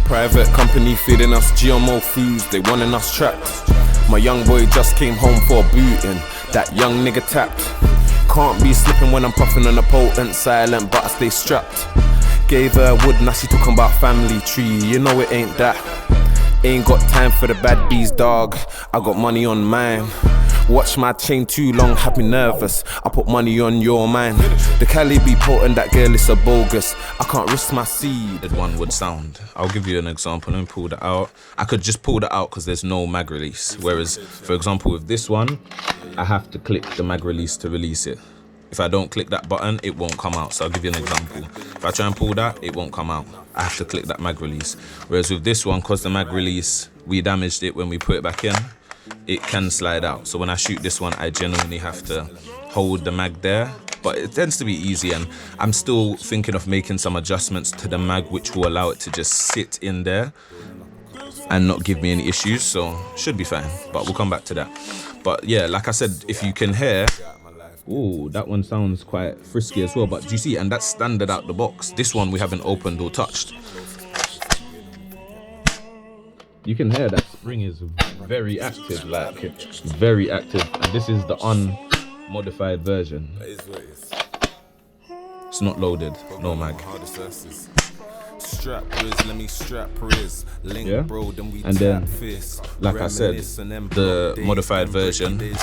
Private company feeding us GMO foods, they wanting us trapped. My young boy just came home for a booting, that young nigga tapped. Can't be slipping when I'm puffing on a potent, silent but I stay strapped. Gave her wood, now she talking about family tree, you know it ain't that. Ain't got time for the bad bees, dog, I got money on mine. Watch my chain too long, had me nervous, I put money on your mind. The Cali be potent, that girl is a bogus, I can't risk my seed. One would sound. I'll give you an example and pull that out. I could just pull that out because there's no mag release. Whereas, for example, with this one, I have to click the mag release to release it. If I don't click that button, it won't come out. So I'll give you an example. If I try and pull that, it won't come out. I have to click that mag release. Whereas with this one, because the mag release, we damaged it when we put it back in, it can slide out. So when I shoot this one, I genuinely have to hold the mag there. But it tends to be easy, and I'm still thinking of making some adjustments to the mag which will allow it to just sit in there and not give me any issues. So should be fine, but we'll come back to that. But yeah, like I said, if you can hear, ooh, that one sounds quite frisky as well. But do you see, and that's standard out the box. This one we haven't opened or touched. You can hear that spring is very active, like very active. And this is the unmodified version. It's not loaded, no mag. Yeah, and then, like I said, the modified version, you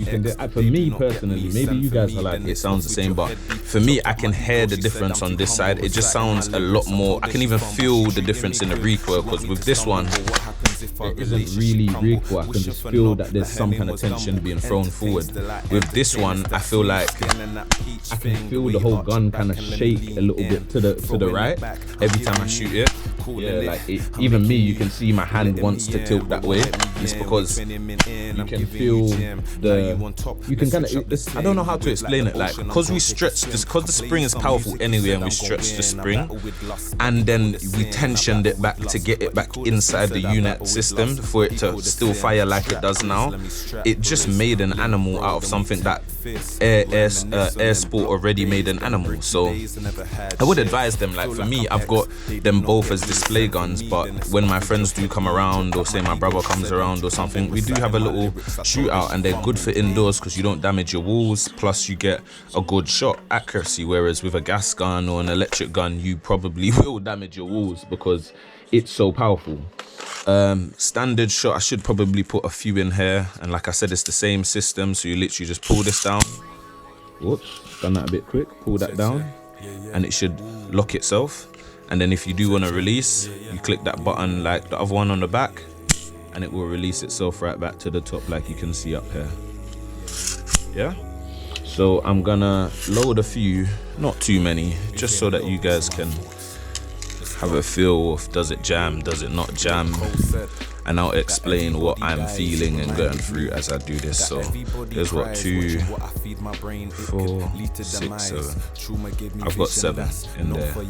can get, for me personally, maybe you guys are like, it sounds the same, but for me, I can hear the difference on this side. It just sounds a lot more, I can even feel the difference in the recoil, because with this one, it isn't really recoil. I can just feel that there's some kind of tension being thrown forward. With this one, I feel like I can feel the whole gun kind of shake a little bit to the right every time I shoot it. Yeah, like even me, you can see my hand wants to tilt that way. It's because you can feel you can kind of, I don't know how to explain it, like, because we stretch this, because the spring is powerful anyway, and we stretch the spring and then we tensioned it back to get it back inside the unit system for it to still fire like it does now. It just made an animal out of something that AirSport already made an animal. So I would advise them, like, for me, I've got them both as display guns, but when my friends do come around, or say my brother comes around or something, we do have a little shootout, and they're good for indoors because you don't damage your walls, plus you get a good shot accuracy. Whereas with a gas gun or an electric gun, you probably will damage your walls because it's so powerful. Standard shot, I should probably put a few in here, and like I said, it's the same system, so you literally just pull this down. Whoops, done that a bit quick. Pull that down and it should lock itself. And then if you do want to release, you click that button like the other one on the back, and it will release itself right back to the top, like you can see up here. Yeah, so I'm gonna load a few, not too many, just so that you guys can have a feel of, does it jam, does it not jam, and I'll explain what I'm feeling and going through as I do this. So there's what, 2, 4, 6, 7. I've got 7 in there. I'm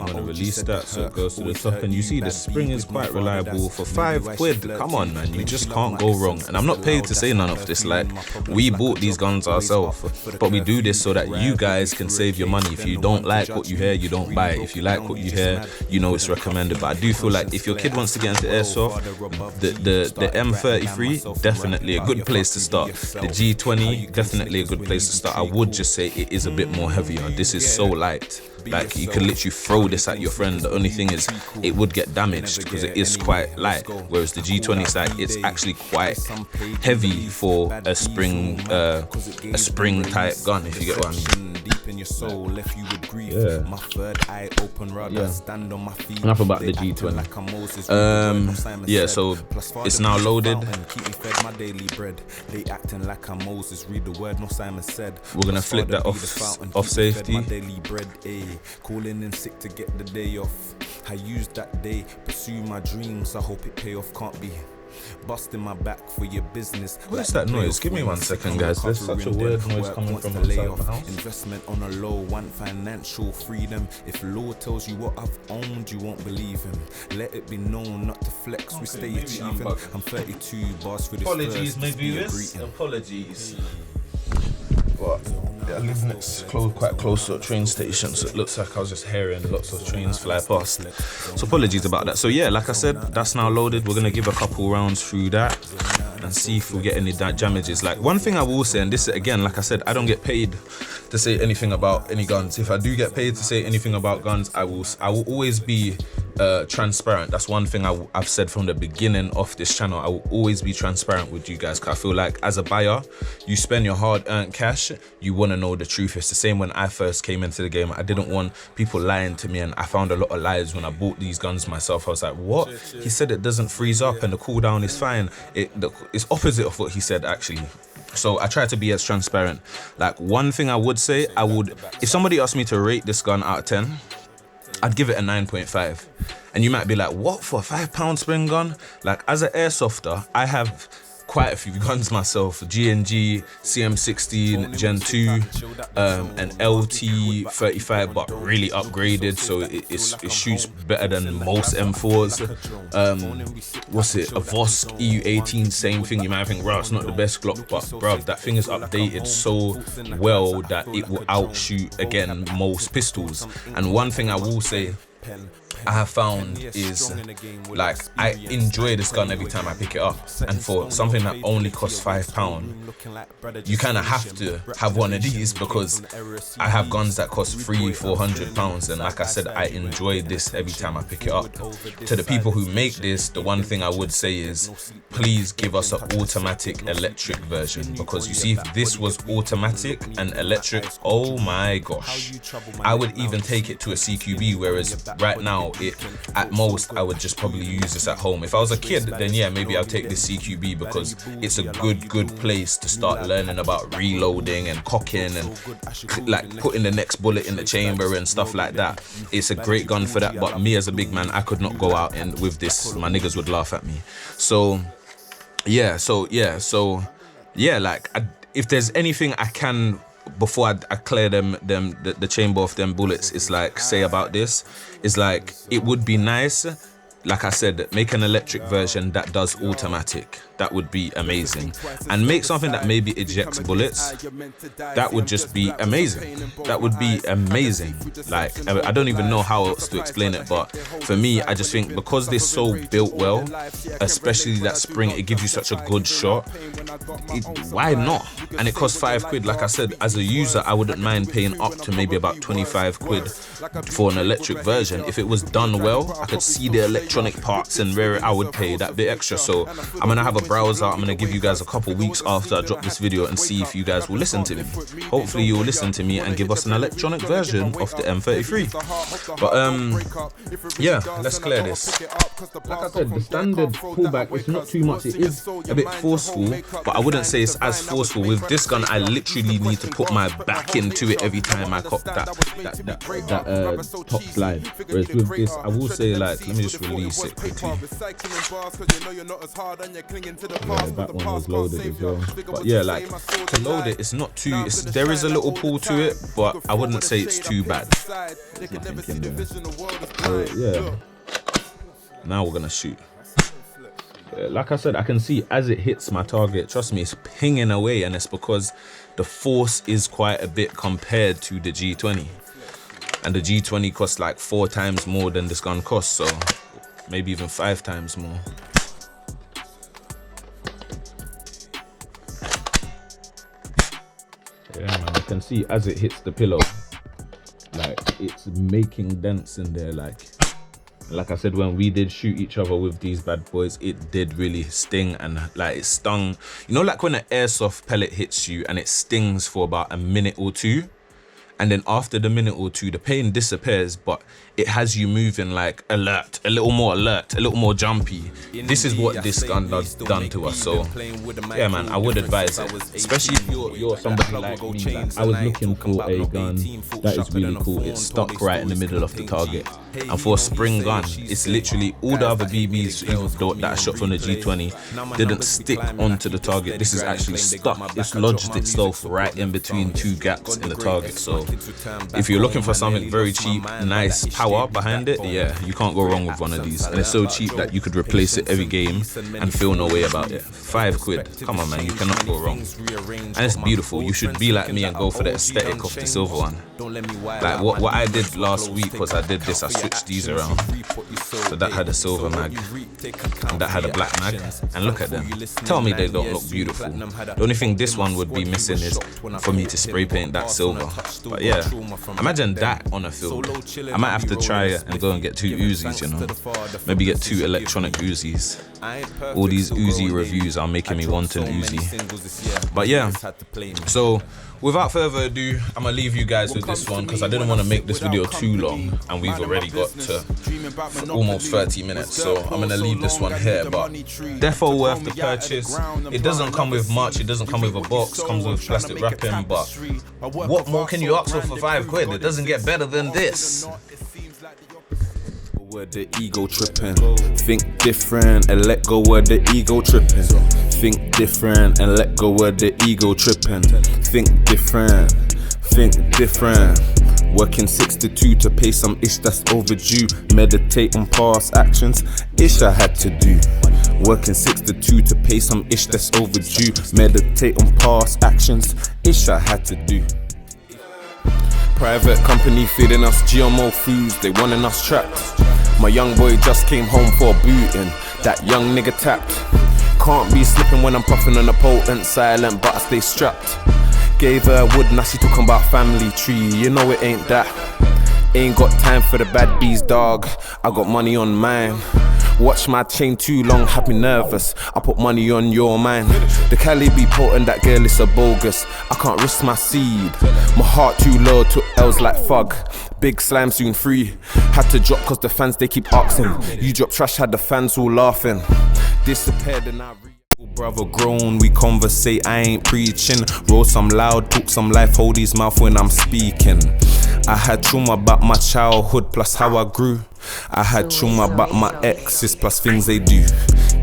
gonna release that so it goes to the top, and you see the spring is quite reliable for £5. Come on, man, you just can't go wrong. And I'm not paid to say none of this, like, we bought these guns ourselves, but we do this so that you guys can save your money. If you don't like what you hear, you don't buy it. If you like what you hear, you know it's recommended. But I do feel like if your kid wants to get into airsoft, the M33, definitely a good place to start. The G20, definitely a good place to start. I would just say it is a bit more heavier. This is so light, like you can literally throw this at your friend. The only thing is it would get damaged because it is quite light, whereas the G20 is like, it's actually quite heavy for a spring type gun, if you get what I mean. Yeah. Enough about the G20. Yeah, so it's now loaded. We're gonna flip that off safety. Calling in sick to get the day off. I used that day, pursue my dreams. I hope it pay off, can't be busting my back for your business. What is that noise? Give me 1 second, guys. There's such a weird noise coming from inside the house. Investment on a low, want financial freedom. If law tells you what I've owned, you won't believe him. Let it be known not to flex, we stay achieving. I'm 32 bars for this. Apologies, my viewers. Apologies. What? I live quite close to a train station, so it looks like I was just hearing lots of trains fly past. So apologies about that. So yeah, like I said, that's now loaded. We're gonna give a couple rounds through that and see if we get any damages. Like, one thing I will say, and this again, like I said, I don't get paid to say anything about any guns. If I do get paid to say anything about guns, I will always be transparent. That's one thing I've said from the beginning of this channel. I will always be transparent with you guys, because I feel like as a buyer, you spend your hard-earned cash, you want to know the truth. It's the same when I first came into the game. I didn't want people lying to me, and I found a lot of lies when I bought these guns myself. I was like, what? He said it doesn't freeze up and the cooldown is fine. It's opposite of what he said, actually. So I try to be as transparent. Like, one thing I would say, if somebody asked me to rate this gun out of 10, I'd give it a 9.5. And you might be like, what, for a £5 spring gun? Like, as an airsofter, I have quite a few guns myself: G&G, CM16 Gen 2, an LT35, but really upgraded, so it shoots better than most M4s. What's it? A Vosk EU18, same thing. You might think, bro, it's not the best Glock, but bro, that thing is updated so well that it will outshoot, again, most pistols. And one thing I will say I have found is, like, I enjoy this gun every time I pick it up, and for something that only costs £5, you kind of have to have one of these, because I have guns that cost £300-400, and like I said, I enjoy this every time I pick it up. To the people who make this, the one thing I would say is, please give us an automatic electric version, because you see, if this was automatic and electric, oh my gosh, I would even take it to a CQB, whereas right now, at most, I would just probably use this at home. If I was a kid, then yeah, maybe I'll take this CQB, because it's a good place to start learning about reloading and cocking and like putting the next bullet in the chamber and stuff like that. It's a great gun for that, but me as a big man, I could not go out and with this. My niggas would laugh at me. So yeah, like, if there's anything I can, before I clear the chamber of them bullets, is like, say about this, is like, it would be nice, like I said, make an electric version that does automatic. That would be amazing. And make something that maybe ejects bullets. That would just be amazing. That would be amazing. Like, I don't even know how else to explain it, but for me, I just think because this is so built well, especially that spring, it gives you such a good shot. Why not? And it costs £5. Like I said, as a user, I wouldn't mind paying up to maybe about £25 for an electric version. If it was done well, I could see the electronic parts and where I would pay that bit extra. So I'm gonna have a browser. I'm gonna give you guys a couple weeks after I drop this video and see if you guys will listen to me. Hopefully you will listen to me and give us an electronic version of the M33. But yeah, let's clear this. Like I said, the standard pullback is not too much. It is a bit forceful, but I wouldn't say it's as forceful. With this gun, I literally need to put my back into it every time I cock that top slide. Whereas with this, I will say, like, let me just release it quickly. Yeah, that one was loaded as well. But yeah, like, to load it, it's not too, there is a little pull to it, but I wouldn't say it's too bad. So yeah, now we're gonna shoot. Like I said, I can see as it hits my target, trust me, it's pinging away, and it's because the force is quite a bit compared to the G20. And the G20 costs like 4 times more than this gun costs, so maybe even 5 times more. Yeah, man, I can see as it hits the pillow, like, it's making dents in there. Like I said, when we did shoot each other with these bad boys, it did really sting, and like, it stung. You know, like when an airsoft pellet hits you and it stings for about a minute or two, and then after the minute or two, the pain disappears, but it has you moving like alert, a little more alert, a little more jumpy. This is what this gun does done to us. So yeah, man, I would advise it, especially if you're somebody like me. Like, I was looking for a gun that is really cool. It's stuck right in the middle of the target. And for a spring gun, it's literally all the other BBs that I shot from the G20 didn't stick onto the target. This is actually stuck. It's lodged itself right in between two gaps in the target. So if you're looking for something very cheap, nice power behind it, yeah, you can't go wrong with one of these. And it's so cheap that you could replace it every game and feel no way about it. £5. Come on, man, you cannot go wrong. And it's beautiful. You should be like me and go for the aesthetic of the silver one. Like what I did last week was I did this. I switched these around. So that had a silver mag and that had a black mag. And look at them. Tell me they don't look beautiful. The only thing this one would be missing is for me to spray paint that silver. But yeah, imagine that on a field. I might have to try it and go and get 2 Uzis, you know. Maybe get 2 electronic Uzis. All these Uzi reviews are making me want an Uzi. But yeah, so without further ado, I'm gonna leave you guys with this one because I didn't want to make this video too long and we've already got to almost 30 minutes, so I'm gonna leave this one here. But defo worth the purchase. It doesn't come with much, it doesn't come with a box, comes with plastic wrapping, but what more can you ask for £5? It doesn't get better than this. Where the ego tripping, think different and let go where the ego tripping. Think different and let go where the ego tripping. Think different, think different. Working 6 to 2 to pay some ish that's overdue. Meditate on past actions, ish I had to do. Working 6 to 2 to pay some ish that's overdue. Meditate on past actions, ish I had to do. Private company feeding us GMO foods, they wanting us trapped. My young boy just came home for a booting, that young nigga tapped. Can't be slipping when I'm puffing on a potent, silent but I stay strapped. Gave her wood, now she talking about family tree, you know it ain't that. Ain't got time for the bad bees, dog, I got money on mine. Watch my chain too long, had me nervous, I put money on your mind. The Cali be potent, that girl is a bogus, I can't risk my seed. My heart too low, took L's like fug. Big slime soon free. Had to drop cause the fans they keep asking. You drop trash, had the fans all laughing. Disappeared and I brother grown, we conversate, I ain't preaching. Roll some loud, talk some life, hold his mouth when I'm speaking. I had trauma about my childhood plus how I grew. I had trauma about my exes plus things they do.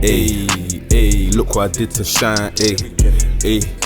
Ayy, ayy, look what I did to shine, ayy, ayy.